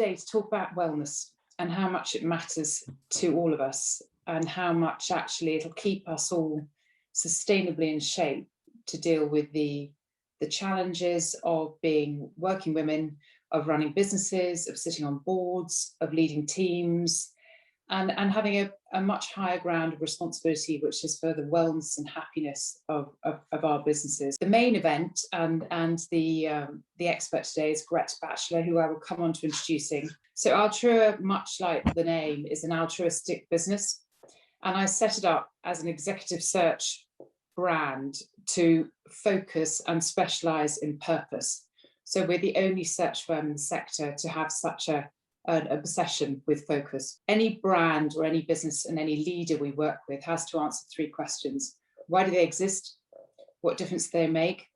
today to talk about wellness and how much it matters to all of us, and how much actually it'll keep us all sustainably in shape to deal with the challenges of being working women, of running businesses, of sitting on boards, of leading teams, and having a much higher ground of responsibility, which is for the wellness and happiness of our businesses. The main event and the expert today is Grete Batchelor, who I will come on to introducing. So Altrua, much like the name, is an altruistic business, and I set it up as an executive search brand to focus and specialize in purpose. So we're the only search firm in the sector to have such an obsession with focus. Any brand or any business and any leader we work with has to answer three questions. Why do they exist? What difference do they make?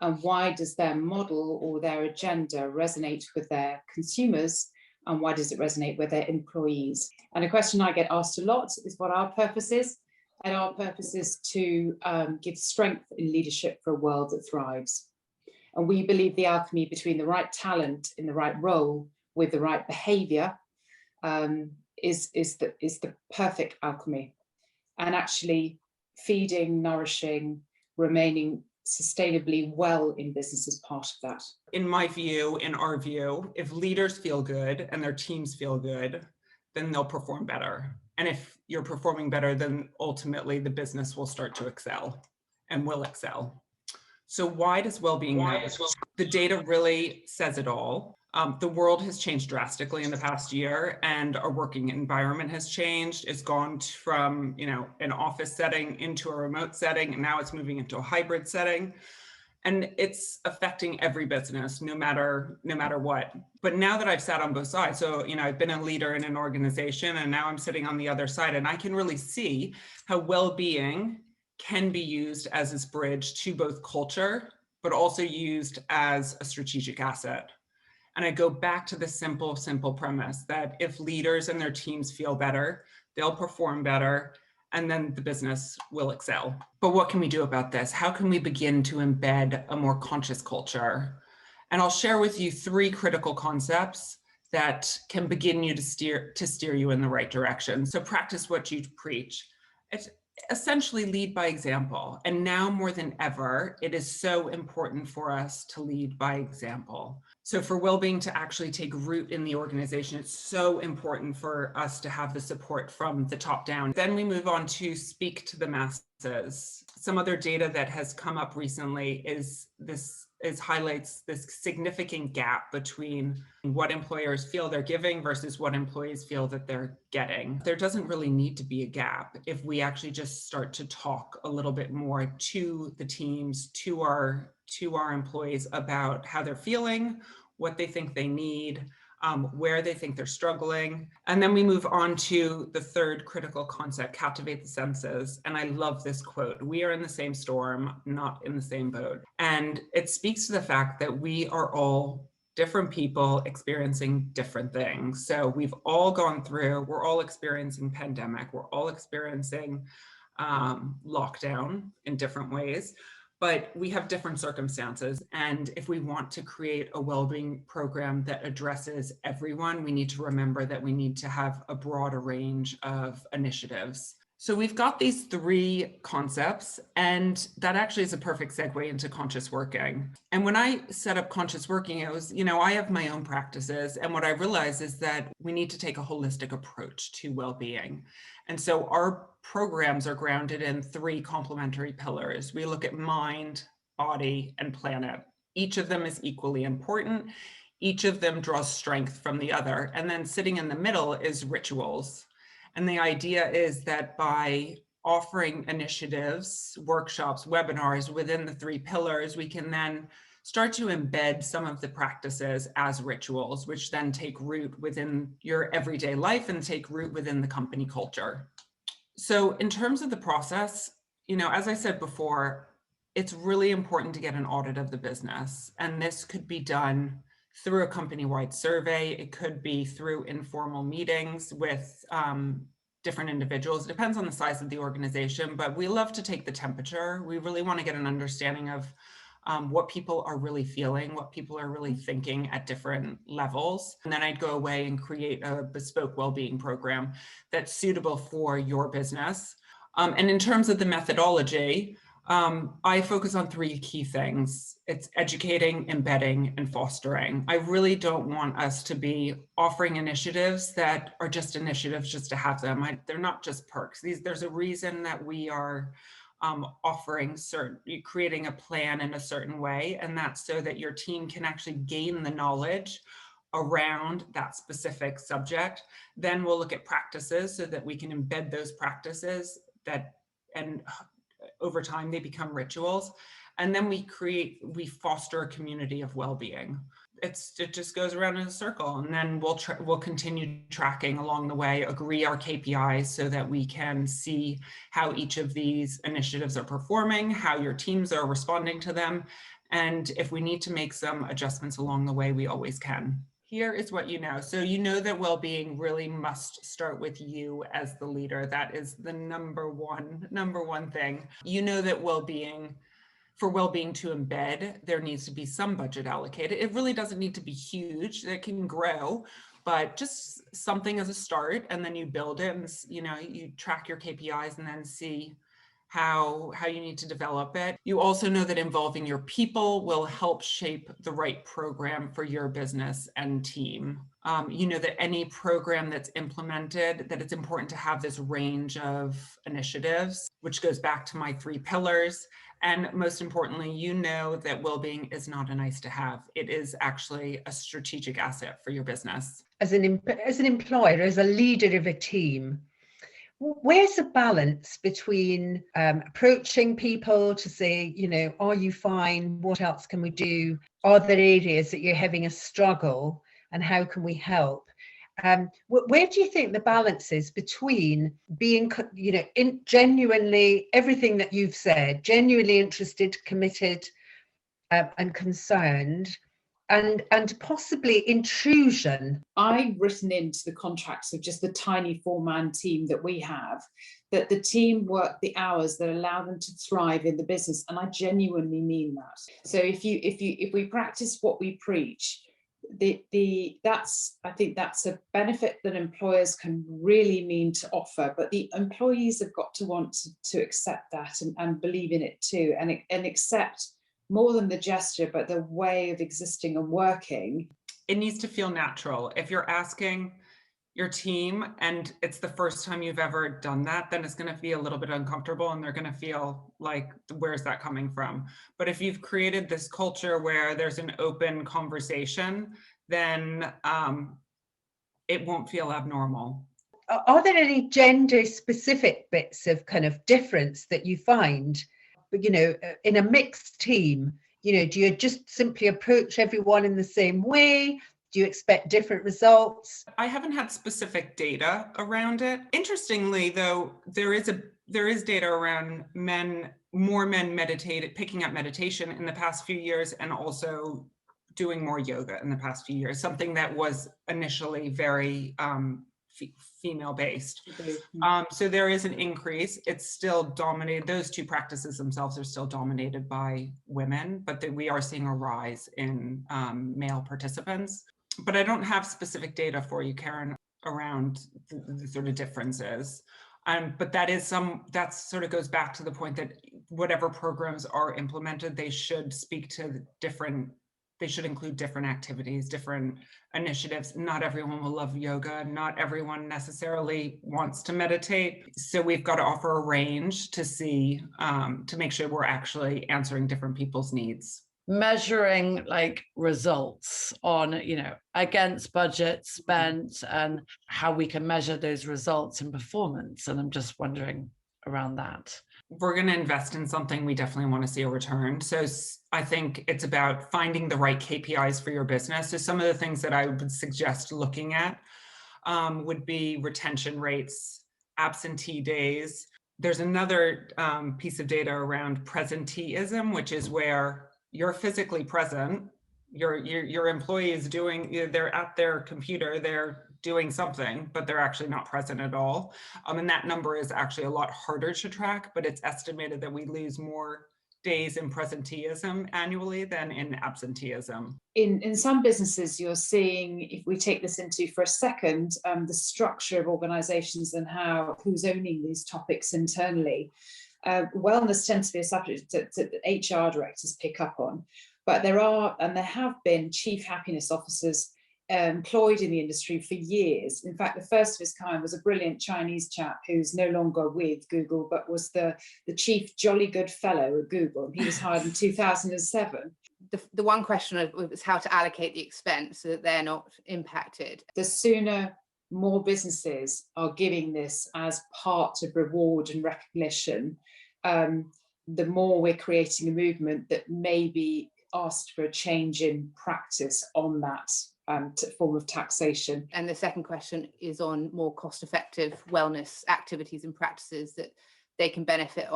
And why does their model or their agenda resonate with their consumers? And why does it resonate with their employees? And a question I get asked a lot is what our purpose is. And our purpose is to give strength in leadership for a world that thrives. And we believe the alchemy between the right talent in the right role with the right behavior is the perfect alchemy. And actually feeding, nourishing, remaining sustainably well in business is part of that. In my view, in our view, if leaders feel good and their teams feel good, then they'll perform better. And if you're performing better, then ultimately the business will start to excel and will excel. So why does well-being matter? The data really says it all. The world has changed drastically in the past year, and our working environment has changed. It's gone from, an office setting into a remote setting, and now it's moving into a hybrid setting. And it's affecting every business, no matter what. But now that I've sat on both sides, so I've been a leader in an organization, and now I'm sitting on the other side, and I can really see how well-being can be used as this bridge to both culture, but also used as a strategic asset. And I go back to the simple premise that if leaders and their teams feel better, they'll perform better, and then the business will excel. But what can we do about this? How can we begin to embed a more conscious culture? And I'll share with you three critical concepts that can begin you to steer you in the right direction. So practice what you preach. It's essentially lead by example. And now more than ever, it is so important for us to lead by example. So for well-being to actually take root in the organization, it's so important for us to have the support from the top down. Then we move on to speak to the masses. Some other data that has come up recently highlights this significant gap between what employers feel they're giving versus what employees feel that they're getting. There doesn't really need to be a gap if we actually just start to talk a little bit more to the teams, to our employees about how they're feeling, what they think they need, where they think they're struggling. And then we move on to the third critical concept, captivate the senses. And I love this quote: "We are in the same storm, not in the same boat." And it speaks to the fact that we are all different people experiencing different things. So we've all gone through, we're all experiencing pandemic, we're all experiencing lockdown in different ways. But we have different circumstances. And if we want to create a well-being program that addresses everyone, we need to remember that we need to have a broader range of initiatives. So we've got these three concepts, and that actually is a perfect segue into conscious working. And when I set up conscious working, it was, I have my own practices. And what I realized is that we need to take a holistic approach to well-being. And so our programs are grounded in three complementary pillars. We look at mind, body, and planet. Each of them is equally important. Each of them draws strength from the other. And then sitting in the middle is rituals. And the idea is that by offering initiatives, workshops, webinars within the three pillars, we can then start to embed some of the practices as rituals, which then take root within your everyday life and take root within the company culture. So in terms of the process, as I said before, it's really important to get an audit of the business. And this could be done through a company-wide survey. It could be through informal meetings with different individuals. It depends on the size of the organization, but we love to take the temperature. We really want to get an understanding of what people are really feeling, what people are really thinking at different levels. And then I'd go away and create a bespoke well-being program that's suitable for your business. And in terms of the methodology, I focus on three key things. It's educating, embedding, and fostering. I really don't want us to be offering initiatives that are just initiatives just to have them. They're not just perks. There's a reason that we are offering creating a plan in a certain way, and that's so that your team can actually gain the knowledge around that specific subject. Then we'll look at practices so that we can embed those practices and over time they become rituals. And then we foster a community of well-being. It just goes around in a circle, and then we'll continue tracking along the way, agree our KPIs so that we can see how each of these initiatives are performing, how your teams are responding to them. And if we need to make some adjustments along the way, we always can. Here is what you know. So you know that well-being really must start with you as the leader. That is the number one thing. You know that for well-being to embed, there needs to be some budget allocated. It really doesn't need to be huge. It can grow, but just something as a start, and then you build it, and you track your KPIs and then see how you need to develop it. You also know that involving your people will help shape the right program for your business and team. You know that any program that's implemented, that it's important to have this range of initiatives, which goes back to my 3 pillars. And most importantly, you know that well-being is not a nice to have. It is actually a strategic asset for your business. As an employer, as a leader of a team, where's the balance between approaching people to say, are you fine? What else can we do? Are there areas that you're having a struggle, and how can we help? Where do you think the balance is between being, genuinely, everything that you've said, genuinely interested, committed, and concerned, and possibly intrusion? I've written into the contracts of just the tiny 4-man team that we have, that the team work the hours that allow them to thrive in the business, and I genuinely mean that. So if we practice what we preach, I think that's a benefit that employers can really mean to offer, but the employees have got to want to accept that and believe in it too, and accept more than the gesture, but the way of existing and working. It needs to feel natural. If you're asking your team and it's the first time you've ever done that, then it's going to be a little bit uncomfortable, and they're going to feel like, where's that coming from? But if you've created this culture where there's an open conversation, then it won't feel abnormal. Are there any gender specific bits of kind of difference that you find, in a mixed team? Do you just simply approach everyone in the same way? Do you expect different results? I haven't had specific data around it. Interestingly, though, there is data around more men picking up meditation in the past few years, and also doing more yoga in the past few years, something that was initially very female-based. So there is an increase. It's still dominated. Those 2 practices themselves are still dominated by women, but we are seeing a rise in male participants. But I don't have specific data for you, Karen, around the sort of differences. But that sort of goes back to the point that whatever programs are implemented, they should they should include different activities, different initiatives. Not everyone will love yoga. Not everyone necessarily wants to meditate. So we've got to offer a range to see, to make sure we're actually answering different people's needs. Measuring results on, against budget spent, and how we can measure those results in performance. And I'm just wondering around that. We're going to invest in something, we definitely want to see a return. So I think it's about finding the right KPIs for your business. So some of the things that I would suggest looking at would be retention rates, absentee days. There's another piece of data around presenteeism, which is where you're physically present, your employee is they're at their computer, they're doing something, but they're actually not present at all. And that number is actually a lot harder to track, but it's estimated that we lose more days in presenteeism annually than in absenteeism. In some businesses, you're seeing, if we take this into for a second, the structure of organizations and who's owning these topics internally. Wellness tends to be a subject that HR directors pick up on, but there have been chief happiness officers employed in the industry for years. In fact, the first of his kind was a brilliant Chinese chap who's no longer with Google, but was the chief jolly good fellow at Google. He was hired in 2007. The one question was how to allocate the expense so that they're not impacted. The sooner more businesses are giving this as part of reward and recognition, the more we're creating a movement that may be asked for a change in practice on that form of taxation. And the second question is on more cost-effective wellness activities and practices that they can benefit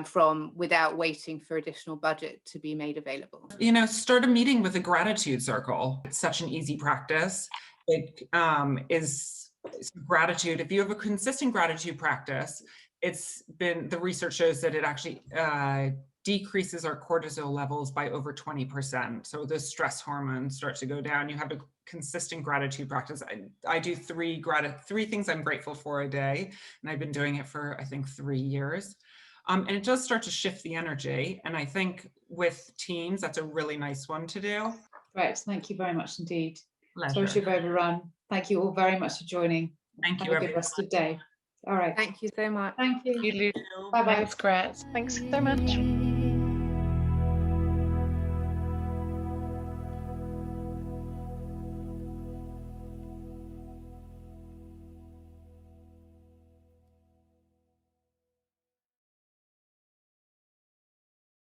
from without waiting for additional budget to be made available. Start a meeting with a gratitude circle. It's such an easy practice. It is gratitude. If you have a consistent gratitude practice, the research shows that it actually decreases our cortisol levels by over 20%. So the stress hormones start to go down. You have a consistent gratitude practice. I do three things I'm grateful for a day, and I've been doing it for, I think, 3 years. And it does start to shift the energy. And I think with teams, that's a really nice one to do. Right, thank you very much indeed. Pleasure. Sorry to have overrun. Thank you all very much for joining. Thank you, Have a good rest of the day. All right. Thank you so much. Thank you. You, Lou. Bye-bye. Thanks, Gret. Thanks so much.